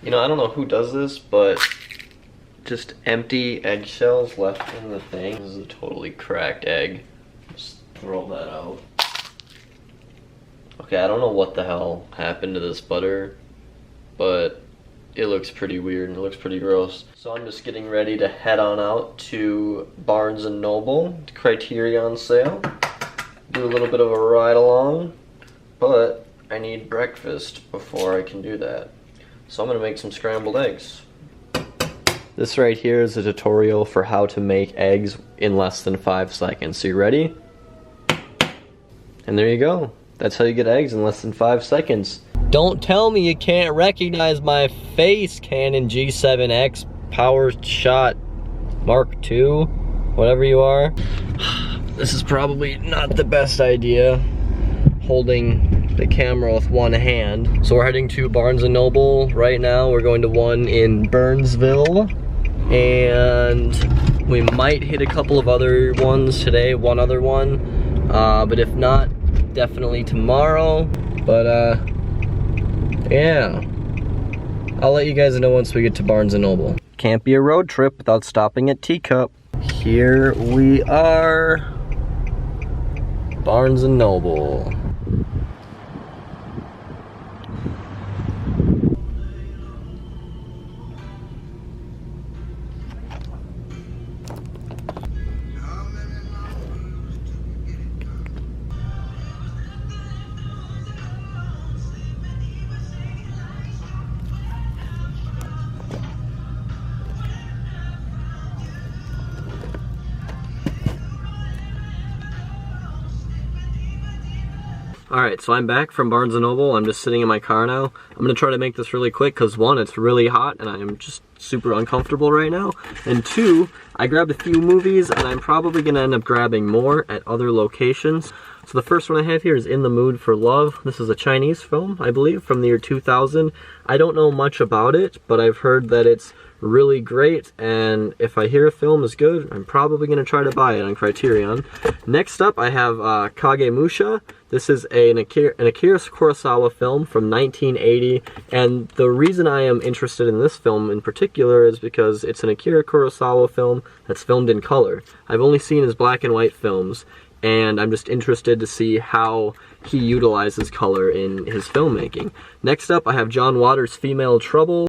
You know, I don't know who does this, but just empty eggshells left in the thing. This is a totally cracked egg. Just throw that out. Okay, I don't know what the hell happened to this butter, but it looks pretty weird and it looks pretty gross. So I'm just getting ready to head on out to Barnes & Noble, Criterion sale. Do a little bit of a ride along, but I need breakfast before I can do that. So I'm gonna make some scrambled eggs. This right here is a tutorial for how to make eggs in less than 5 seconds. So you ready? And there you go. That's how you get eggs in less than 5 seconds. Don't tell me you can't recognize my face, Canon G7X Power Shot Mark II, whatever you are. This is probably not the best idea, holding the camera with one hand. So we're heading to Barnes & Noble right now. We're going to one in Burnsville, and we might hit a couple of other ones today, one other one, but if not, definitely tomorrow. But yeah, I'll let you guys know once we get to Barnes & Noble. Can't be a road trip without stopping at Teacup. Here we are, Barnes & Noble. Alright, so I'm back from Barnes & Noble. I'm just sitting in my car now. I'm going to try to make this really quick because 1, it's really hot and I am just super uncomfortable right now. And 2, I grabbed a few movies and I'm probably going to end up grabbing more at other locations. So the first one I have here is In the Mood for Love. This is a Chinese film, I believe, from the year 2000. I don't know much about it, but I've heard that it's really great, and if I hear a film is good, I'm probably going to try to buy it on Criterion. Next up, I have Kagemusha. This is an Akira Kurosawa film from 1980, and the reason I am interested in this film in particular is because it's an Akira Kurosawa film that's filmed in color. I've only seen his black and white films, and I'm just interested to see how he utilizes color in his filmmaking. Next up, I have John Waters' Female Trouble.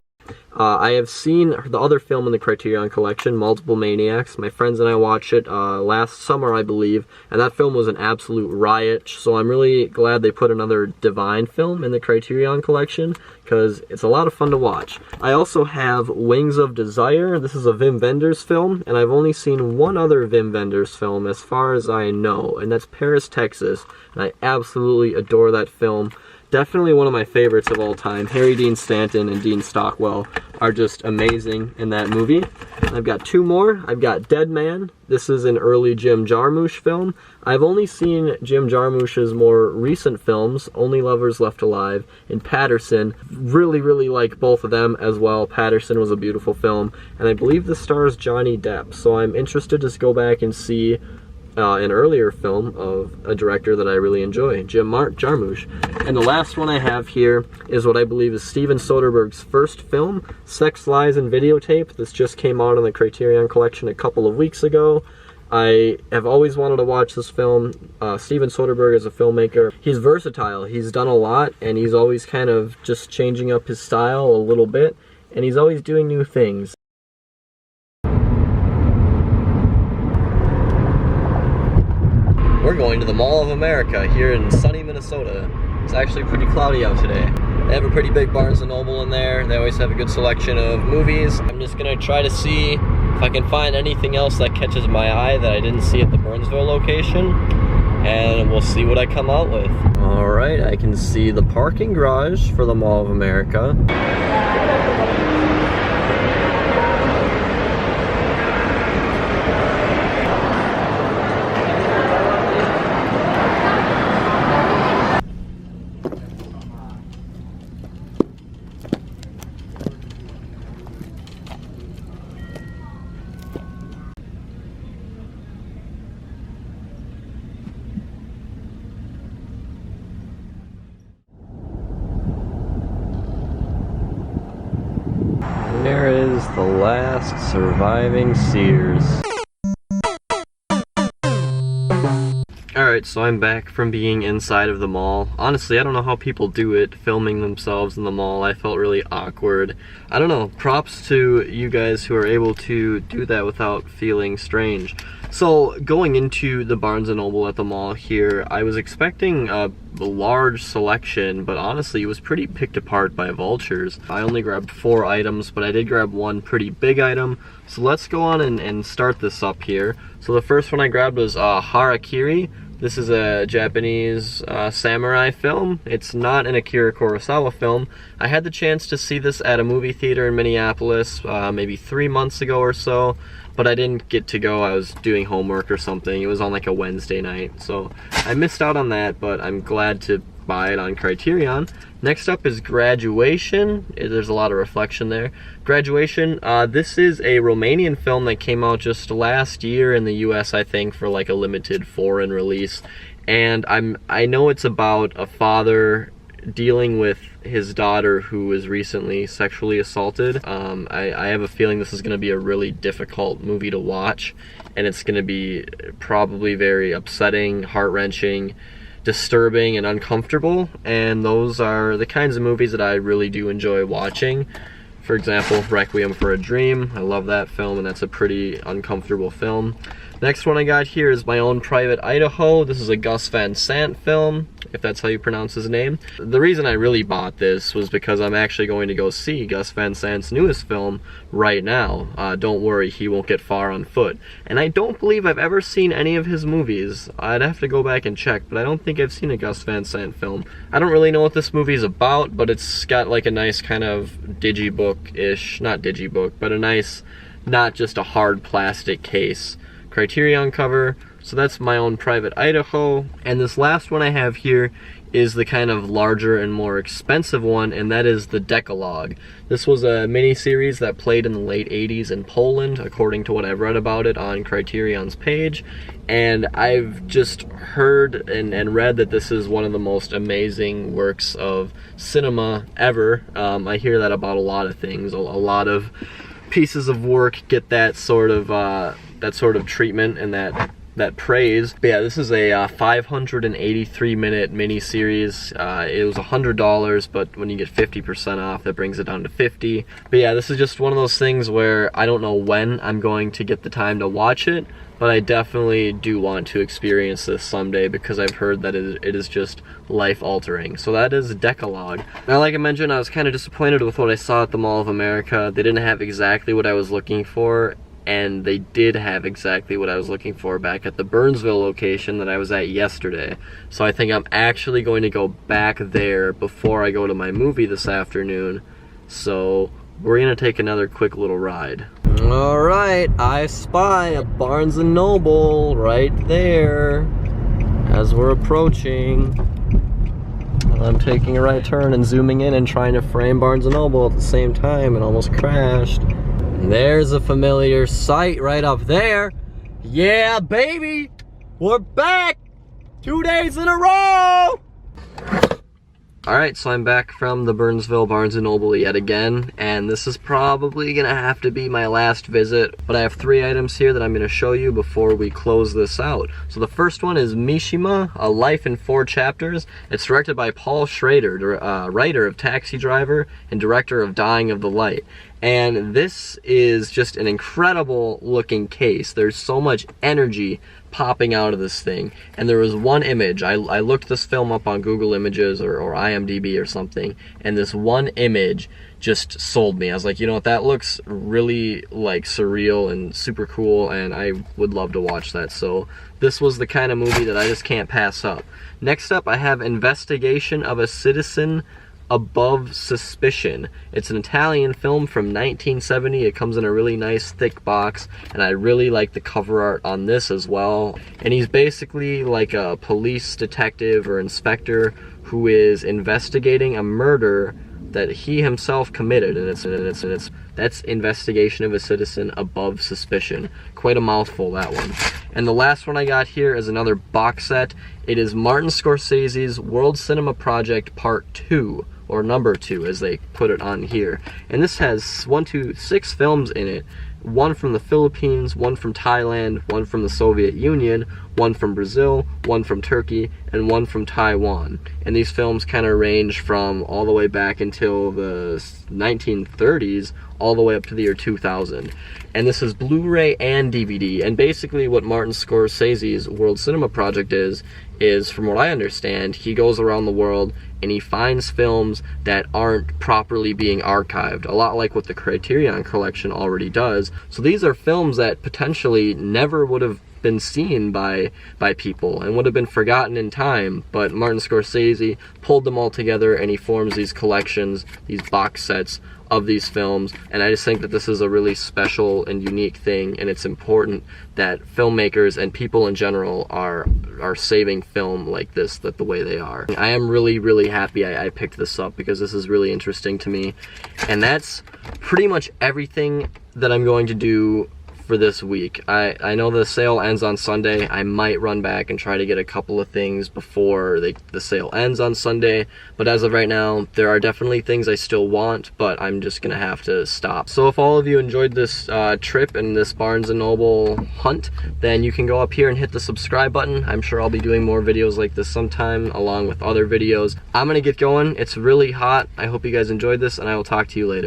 I have seen the other film in the Criterion collection, Multiple Maniacs. My friends and I watched it last summer, I believe, and that film was an absolute riot, so I'm really glad they put another Divine film in the Criterion collection, because it's a lot of fun to watch. I also have Wings of Desire. This is a Wim Wenders film, and I've only seen one other Wim Wenders film as far as I know, and that's Paris, Texas, and I absolutely adore that film. Definitely one of my favorites of all time. Harry Dean Stanton and Dean Stockwell are just amazing in that movie. I've got 2 more. I've got Dead Man. This is an early Jim Jarmusch film. I've only seen Jim Jarmusch's more recent films, Only Lovers Left Alive and Patterson. Really, really like both of them as well. Patterson was a beautiful film, and I believe this stars Johnny Depp, so I'm interested to go back and see an earlier film of a director that I really enjoy, Jim Jarmusch. And the last one I have here is what I believe is Steven Soderbergh's first film, Sex, Lies, and Videotape. This just came out on the Criterion collection a couple of weeks ago. I have always wanted to watch this film. Steven Soderbergh is a filmmaker. He's versatile. He's done a lot, and he's always kind of just changing up his style a little bit, and he's always doing new things. We're going to the Mall of America here in sunny Minnesota. It's actually pretty cloudy out today. They have a pretty big Barnes & Noble in there. They always have a good selection of movies. I'm just gonna try to see if I can find anything else that catches my eye that I didn't see at the Burnsville location, and we'll see what I come out with. All right, I can see the parking garage for the Mall of America. The last surviving Sears. Alright, so I'm back from being inside of the mall. Honestly, I don't know how people do it, filming themselves in the mall. I felt really awkward. I don't know, props to you guys who are able to do that without feeling strange. So, going into the Barnes & Noble at the mall here, I was expecting a large selection, but honestly it was pretty picked apart by vultures. I only grabbed 4 items, but I did grab one pretty big item. So let's go on and start this up here. So the first one I grabbed was Harakiri. This is a Japanese samurai film. It's not an Akira Kurosawa film. I had the chance to see this at a movie theater in Minneapolis maybe 3 months ago or so, but I didn't get to go. I was doing homework or something. It was on like a Wednesday night, so I missed out on that, but I'm glad to buy it on Criterion. Next up is Graduation. There's a lot of reflection there. Graduation, this is a Romanian film that came out just last year in the US, I think, for like a limited foreign release. And I know it's about a father dealing with his daughter who was recently sexually assaulted. I have a feeling this is going to be a really difficult movie to watch, and it's going to be probably very upsetting, heart-wrenching, disturbing, and uncomfortable, and those are the kinds of movies that I really do enjoy watching. For example, Requiem for a Dream. I love that film, and that's a pretty uncomfortable film. Next one I got here is My Own Private Idaho. This is a Gus Van Sant film, if that's how you pronounce his name. The reason I really bought this was because I'm actually going to go see Gus Van Sant's newest film right now. Don't Worry, He Won't Get Far on Foot. And I don't believe I've ever seen any of his movies. I'd have to go back and check, but I don't think I've seen a Gus Van Sant film. I don't really know what this movie is about, but it's got like a nice kind of digibook-ish, not digibook, but a nice, not just a hard plastic case Criterion cover. So that's My Own Private Idaho. And this last one I have here is the kind of larger and more expensive one, and that is The Decalogue. This was a mini-series that played in the late 80s in Poland, according to what I've read about it on Criterion's page. And I've just heard and read that this is one of the most amazing works of cinema ever. I hear that about a lot of things. A lot of pieces of work get that sort of treatment and that praise. But yeah, this is a 583-minute mini-series. It was $100, but when you get 50% off, that brings it down to $50. But yeah, this is just one of those things where I don't know when I'm going to get the time to watch it, but I definitely do want to experience this someday because I've heard that it is just life-altering. So that is Decalogue. Now, like I mentioned, I was kind of disappointed with what I saw at the Mall of America. They didn't have exactly what I was looking for, and they did have exactly what I was looking for back at the Burnsville location that I was at yesterday. So I think I'm actually going to go back there before I go to my movie this afternoon. So we're gonna take another quick little ride. Alright, I spy a Barnes & Noble right there as we're approaching. I'm taking a right turn and zooming in and trying to frame Barnes & Noble at the same time and almost crashed. There's a familiar sight right up there. Yeah, baby, we're back 2 days in a row. Alright, so I'm back from the Burnsville Barnes & Noble yet again, and this is probably gonna have to be my last visit, but I have 3 items here that I'm gonna show you before we close this out. So the first one is Mishima, A Life in 4 Chapters. It's directed by Paul Schrader, writer of Taxi Driver and director of Dying of the Light. And this is just an incredible looking case. There's so much energy popping out of this thing. And there was one image. I looked this film up on Google Images or IMDb or something, and this one image just sold me. I was like, you know what, that looks really like surreal and super cool, and I would love to watch that. So this was the kind of movie that I just can't pass up. Next up, I have Investigation of a Citizen Above Suspicion. It's an Italian film from 1970. It comes in a really nice thick box, and I really like the cover art on this as well. And he's basically like a police detective or inspector who is investigating a murder that he himself committed, and that's Investigation of a Citizen Above Suspicion. Quite a mouthful, that one. And the last one I got here is another box set. It is Martin Scorsese's World Cinema Project Part 2, or number 2 as they put it on here. And this has 6 films in it. 1 from the Philippines, 1 from Thailand, 1 from the Soviet Union, 1 from Brazil, 1 from Turkey, and 1 from Taiwan. And these films kind of range from all the way back until the 1930s, all the way up to the year 2000. And this is Blu-ray and DVD. And basically what Martin Scorsese's World Cinema Project is from what I understand, he goes around the world and he finds films that aren't properly being archived, a lot like what the Criterion collection already does. So these are films that potentially never would have been seen by people and would have been forgotten in time, but Martin Scorsese pulled them all together and he forms these collections, these box sets of these films. And I just think that this is a really special and unique thing, and it's important that filmmakers and people in general are saving film like this, the way they are. I am really happy I picked this up because this is really interesting to me. And that's pretty much everything that I'm going to do for this week. I know the sale ends on Sunday. I might run back and try to get a couple of things before the sale ends on Sunday, but as of right now, there are definitely things I still want, but I'm just gonna have to stop. So if all of you enjoyed this trip and this Barnes & Noble hunt, then you can go up here and hit the subscribe button. I'm sure I'll be doing more videos like this sometime, along with other videos. I'm gonna get going. It's really hot. I hope you guys enjoyed this, and I will talk to you later.